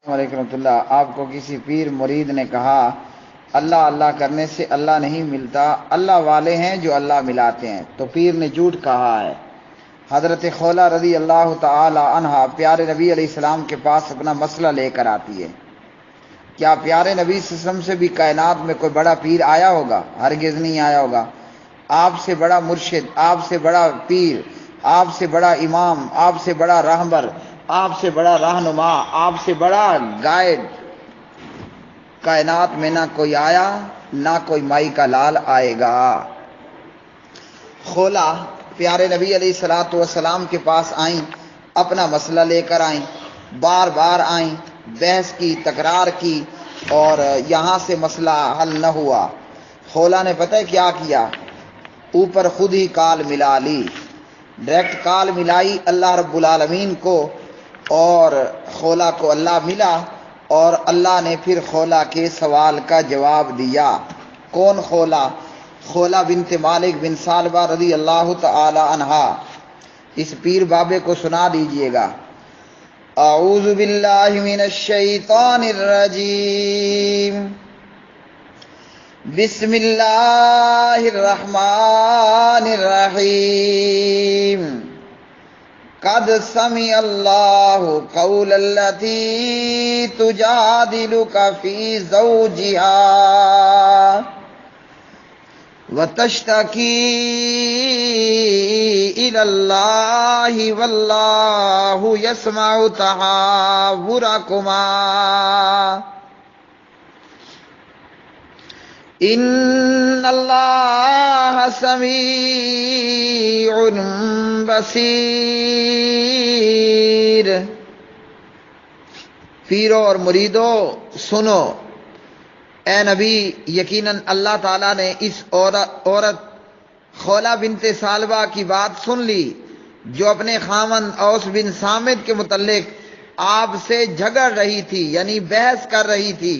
علیکم رحمۃ اللہ۔ آپ کو کسی پیر مرید نے کہا اللہ اللہ کرنے سے اللہ نہیں ملتا، اللہ والے ہیں جو اللہ ملاتے ہیں، تو پیر نے جھوٹ کہا ہے۔ حضرت خولہ رضی اللہ تعالی عنہا پیارے نبی علیہ السلام کے پاس اپنا مسئلہ لے کر آتی ہے۔ کیا پیارے نبی صلی اللہ علیہ وسلم سے بھی کائنات میں کوئی بڑا پیر آیا ہوگا؟ ہرگز نہیں آیا ہوگا۔ آپ سے بڑا مرشد، آپ سے بڑا پیر، آپ سے بڑا امام، آپ سے بڑا رہبر، آپ سے بڑا رہنما، آپ سے بڑا گائیڈ کائنات میں نہ کوئی آیا، نہ کوئی مائی کا لال آئے گا۔ خولہ پیارے نبی علیہ الصلوۃ والسلام کے پاس آئیں، اپنا مسئلہ لے کر آئیں، بار بار آئیں، بحث کی، تکرار کی، اور یہاں سے مسئلہ حل نہ ہوا۔ خولہ نے پتہ ہے کیا کیا؟ اوپر خود ہی کال ملا لی، ڈائریکٹ کال ملائی اللہ رب العالمین کو، اور خولہ کو اللہ ملا، اور اللہ نے پھر خولہ کے سوال کا جواب دیا۔ کون خولہ؟ خولہ بنت مالک بن ثعلبہ رضی اللہ تعالی عنہا۔ اس پیر بابے کو سنا دیجئے گا۔ اعوذ باللہ من الشیطان الرجیم، بسم اللہ الرحمن الرحیم۔ قد سمع اللہ قول التی تجادلک فی زوجہا وتشتکی الی اللہ واللہ یسمع تحاورکما ان اللہ سمیع بصیر۔ پیرو اور مریدو سنو، اے نبی، یقیناً اللہ تعالیٰ نے اس عورت خولہ بنت ثعلبہ کی بات سن لی جو اپنے خاوند اوس بن صامت کے متعلق آپ سے جھگڑ رہی تھی، یعنی بحث کر رہی تھی،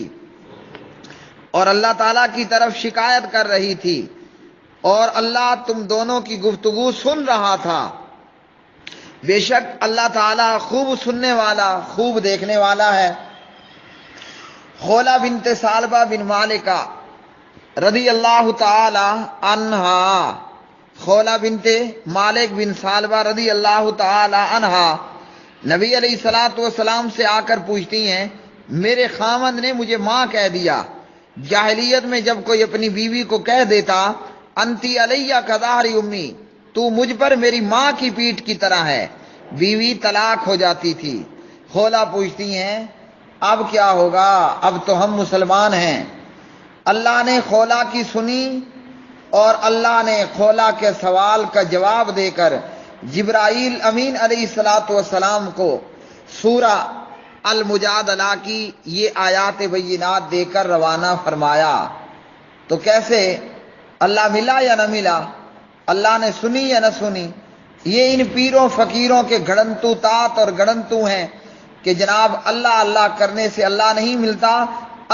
اور اللہ تعالیٰ کی طرف شکایت کر رہی تھی، اور اللہ تم دونوں کی گفتگو سن رہا تھا۔ بے شک اللہ تعالیٰ خوب سننے والا، خوب دیکھنے والا ہے۔ خولہ بنت ثعلبہ بن مالکہ رضی اللہ تعالی عنہا، خولہ بنت مالک بن ثعلبہ رضی اللہ تعالی عنہا نبی علیہ الصلوۃ والسلام سے آ کر پوچھتی ہیں، میرے خاوند نے مجھے ماں کہہ دیا۔ جاہلیت میں جب کوئی اپنی بیوی کو کہہ دیتا انتی علیہ کظہر امی، تو مجھ پر میری ماں کی پیٹھ کی طرح ہے، بیوی طلاق ہو جاتی تھی۔ خولہ پوچھتی ہیں اب کیا ہوگا؟ اب تو ہم مسلمان ہیں۔ اللہ نے خولہ کی سنی، اور اللہ نے خولہ کے سوال کا جواب دے کر جبرائیل امین علیہ الصلوۃ والسلام کو سورہ المجادلہ کی یہ آیات بینات دے کر روانہ فرمایا۔ تو کیسے؟ اللہ ملا یا نہ ملا؟ اللہ نے سنی یا نہ سنی؟ یہ ان پیروں فقیروں کے گھڑنتو تات اور گھڑنتو ہیں کہ جناب اللہ اللہ کرنے سے اللہ نہیں ملتا،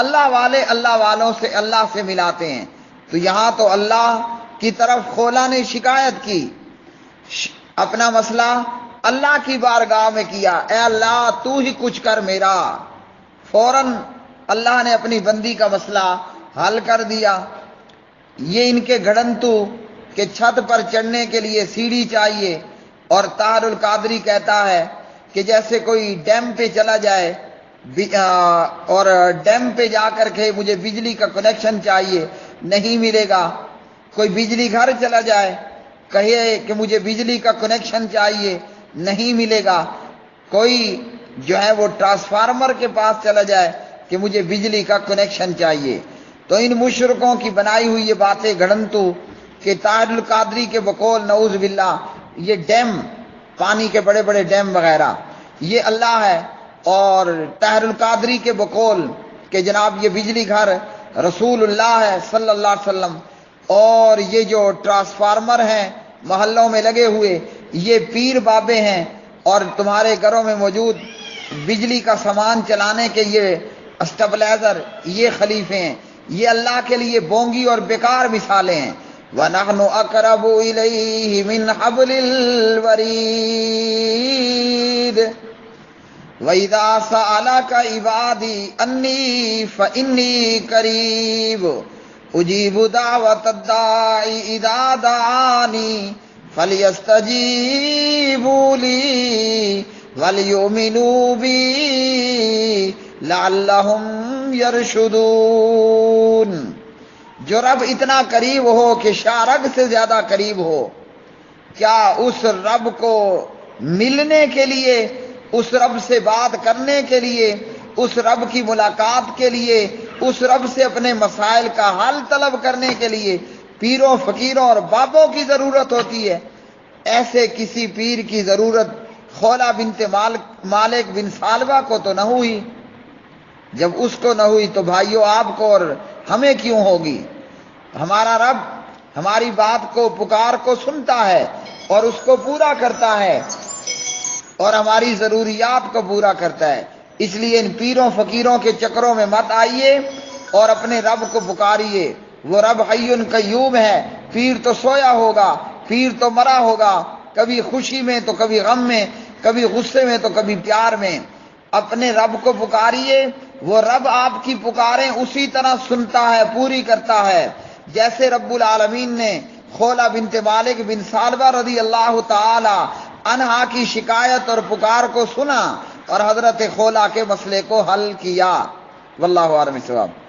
اللہ والے اللہ والوں سے اللہ سے ملاتے ہیں۔ تو یہاں تو اللہ کی طرف خولہ نے شکایت کی، اپنا مسئلہ اللہ کی بارگاہ میں کیا، اے اللہ تو ہی کچھ کر میرا۔ فوراً اللہ نے اپنی بندی کا مسئلہ حل کر دیا۔ یہ ان کے گھڑنتو کہ چھت پر چڑھنے کے لیے سیڑھی چاہیے، اور طاہر القادری کہتا ہے کہ جیسے کوئی ڈیم پہ چلا جائے اور ڈیم پہ جا کر کے مجھے بجلی کا کنیکشن چاہیے، نہیں ملے گا۔ کوئی بجلی گھر چلا جائے، کہے کہ مجھے بجلی کا کنیکشن چاہیے، نہیں ملے گا۔ کوئی جو ہے وہ ٹرانسفارمر کے پاس چلا جائے کہ مجھے بجلی کا کنیکشن چاہیے۔ تو ان مشرکوں کی بنائی ہوئی یہ باتیں گھڑنتو کہ طاہر القادری کے بقول نعوذ باللہ یہ ڈیم، پانی کے بڑے بڑے ڈیم وغیرہ یہ اللہ ہے، اور طاہر القادری کے بقول کہ جناب یہ بجلی گھر رسول اللہ ہے صلی اللہ علیہ وسلم، اور یہ جو ٹرانسفارمر ہیں محلوں میں لگے ہوئے یہ پیر بابے ہیں، اور تمہارے گھروں میں موجود بجلی کا سامان چلانے کے یہ اسٹیبلائزر یہ خلیفے ہیں، یہ اللہ کے لیے بونگی اور بیکار مثالیں ہیں۔ وَنَحْنُ أَقْرَبُ إِلَيْهِ مِنْ حَبْلِ الْوَرِيدِ وَإِذَا سَأَلَكَ عِبَادِي أَنِّي فَإِنِّي قَرِيبٌ أُجِيبُ دَعْوَةَ الدَّاعِ إِذَا دَعَانِي فَلْيَسْتَجِيبُوا لِي وَلْيُؤْمِنُوا بِي لَعَلَّهُمْ يَرْشُدُونَ۔ جو رب اتنا قریب ہو کہ شارگ سے زیادہ قریب ہو، کیا اس رب کو ملنے کے لیے، اس رب سے بات کرنے کے لیے، اس رب کی ملاقات کے لیے، اس رب سے اپنے مسائل کا حل طلب کرنے کے لیے پیروں فقیروں اور بابوں کی ضرورت ہوتی ہے؟ ایسے کسی پیر کی ضرورت خولہ بنت مالک بن ثعلبہ کو تو نہ ہوئی۔ جب اس کو نہ ہوئی تو بھائیوں آپ کو اور ہمیں کیوں ہوگی؟ ہمارا رب ہماری بات کو، پکار کو سنتا ہے اور اس کو پورا کرتا ہے اور ہماری ضروریات کو پورا کرتا ہے۔ اس لیے ان پیروں فقیروں کے چکروں میں مت آئیے اور اپنے رب کو پکاریے۔ وہ رب حی قیوم ہے۔ پیر تو سویا ہوگا، پیر تو مرا ہوگا، کبھی خوشی میں تو کبھی غم میں، کبھی غصے میں تو کبھی پیار میں۔ اپنے رب کو پکاریے، وہ رب آپ کی پکاریں اسی طرح سنتا ہے، پوری کرتا ہے، جیسے رب العالمین نے خولہ بنت مالک بن ثعلبہ رضی اللہ تعالی عنہا کی شکایت اور پکار کو سنا اور حضرت خولہ کے مسئلے کو حل کیا۔ واللہ اعلم بالصواب۔